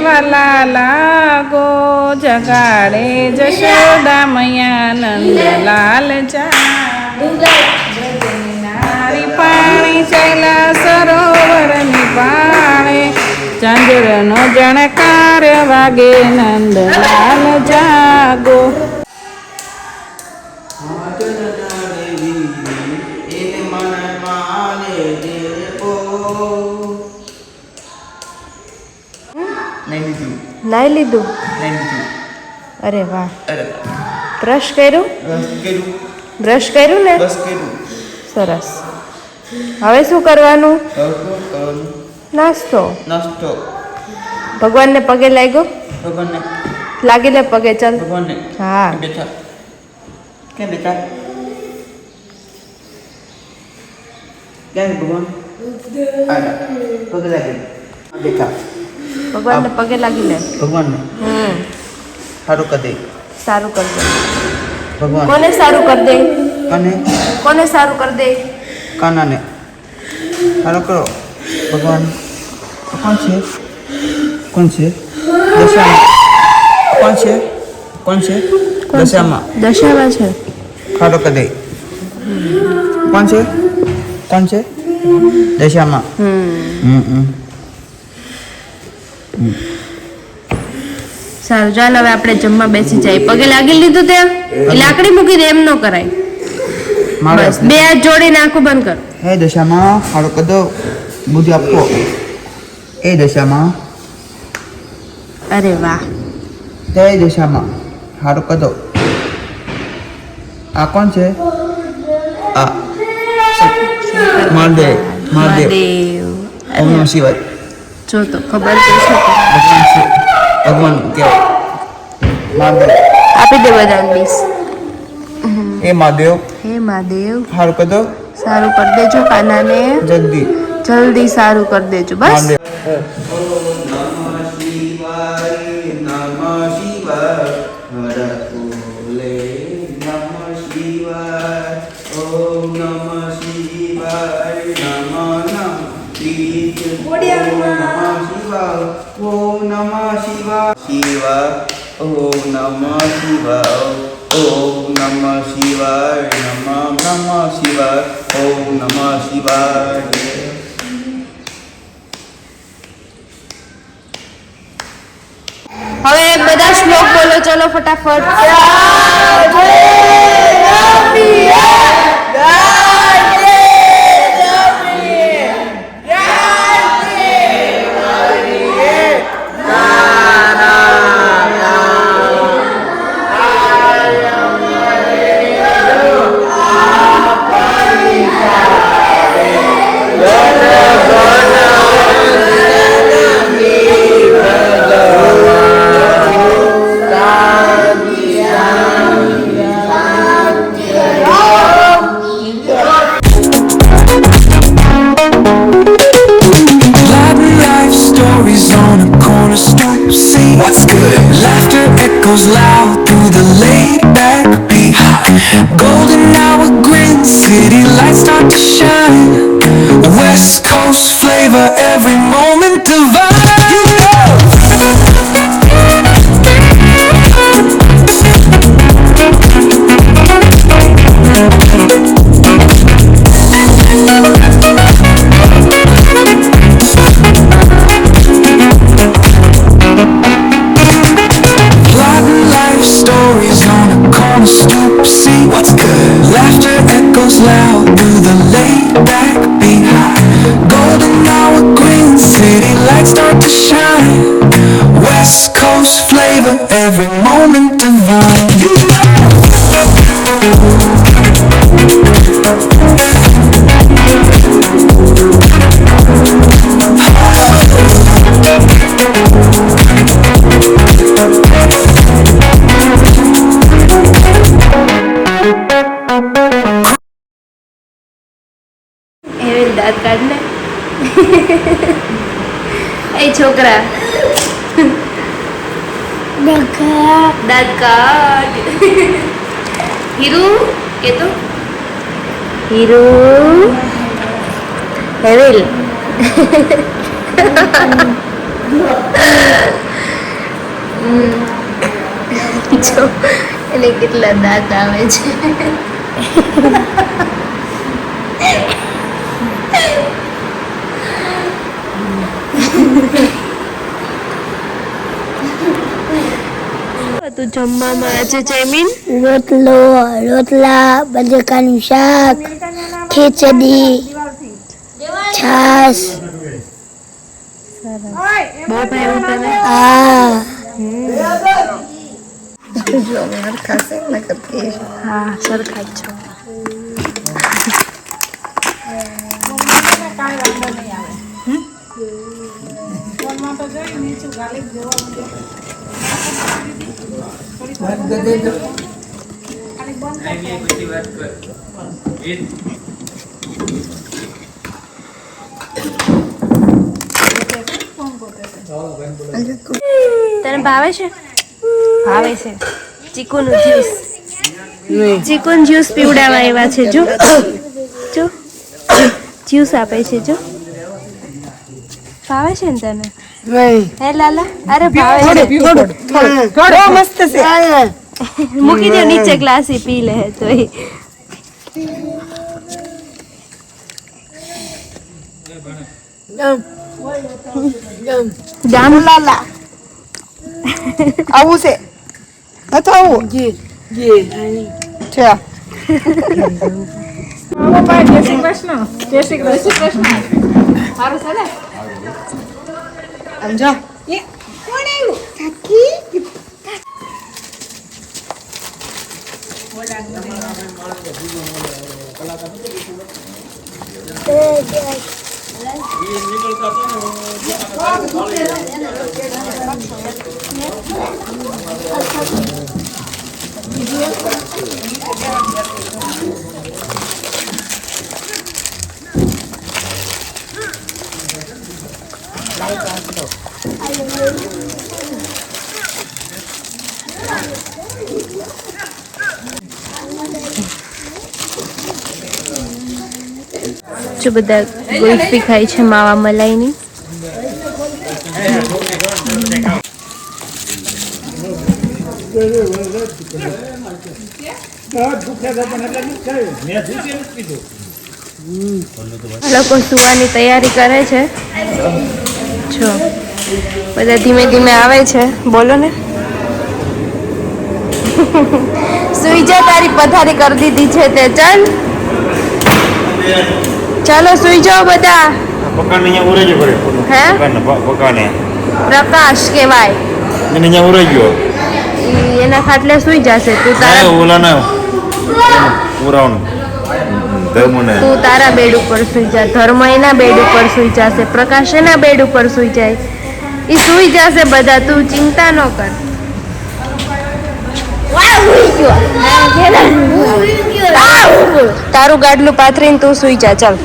વાલા લાગો જગાડે જશોદા મૈયા નંદલાલ જાગો નારી પાણી ચેલા સરોવરની પાણે ચાંદરનો જણકાર વાગે નંદલાલ જાગો. નાઈ લીધું. અરે વાહ. બ્રશ કર્યું ને? સરસ. હવે શું કરવાનું? નાસ્તો. ભગવાનને પગે લાગ્યો? લાગી લે પગે. ચાલ. હા. ભગવાનને પગે લાગી લે. ભગવાનને સારું કરી દે. સારું કરી દે. ભગવાન કોને સારું કરી દે? કોને સારું કરી દે? કાનાને સારું કરો. ભગવાન કોણ છે? કોણ છે? દશામાં છે. સારું કરી દે. કોણ છે? દશામાં. સારું, ચાલ હવે આપણે જમવા બેસી જાય. પગે લાગી લીધું તે લાકડી મૂકી દે, એમ ન કરાય. બસ બે હાથ જોડીને આંખો બંધ કર. હે દશામાં સારું કરી દો. બુદ્ધિ આપો. એ દશામાં. અરે વાહ. હે દશામાં સારું કરી દો. આ કોણ છે? આ મહાદેવ. ઓમ નમઃ શિવાય. જો તો ખબર છે. ભગવાન કેવાય. મહાદેવ આપી દે બધાને ડીશ. એ મહાદેવ. હે મહાદેવ સારું કરી દો. સારું કરી દેજો કાનાને. જલ્દી સારું કરી દેજો. બસ. Om Namah Shivaya. Om Namah Shivaya. Om Namah Shivaya. Namah Shivaya. Om Namah Shivaya. હવે બધા શ્લોક બોલો. ચલો ફટાફટ. Loud through the laid back beat. Golden hour green city lights start to shine. West Coast flavor, every moment divine. Stories on a corner stoop, see what's good. Laughter echoes loud through the laid back beat. Golden hour green city lights start to shine. West Coast flavor, every moment divine. દાંત કાઢ ને. એ છોકરા દાંત કાઢ. હીરુ કે તો હીરુ હેવેલ જો એને કેટલા દાંત આવે છે. તું જમવામાં આજે જમીન રોટલા બટાકાનું શાક ખીચડી છાશ બહુ ભાવ્યું તને? આ હા સરખા જ છો. તને ભાવે છે? ભાવે છે. ચીકુનું જ્યુસ, ચીકુનું જ્યુસ પીવડાવવા આવ્યા છે. જો જો જ્યુસ આપે છે. જો ભાવે છે ને તને? હે લાલા? અરે ભાવે છે. થોડો મસ્ત છે. મૂકી દો નીચે, ગ્લાસ પી લે તો જામ લાલા આવું છે નથી આવું છે. સમજો જો બધા ગુલ્ફી ખાય છે માવા મલાઈની. લોકો સુવાની તૈયારી કરે છે. જો બધા ધીમે ધીમે આવે છે. બોલો ને. સુઈ જા, તારી પથારી કરી દીધી છે તે. ચાલો સુઈ જાઓ બધા. પકાને અહીંયા ઉરે ગયો પડે. હે? પકાને પ્રકાશ કહેવાય. એને અહીંયા ઉરે ગયો. એના ખાટલે સુઈ જશે. તું તારા ઓલાના ઉરાવણ ધર્મને તું તારા બેડ ઉપર સુઈ જા. ધર્મ એના બેડ ઉપર સુઈ જશે. પ્રકાશ એના બેડ ઉપર સુઈ જાય. એ સુઈ જશે બધા, તું ચિંતા ન કર. તારું ગાડલું પાથરીને તું સુઈ જા. ચાલ.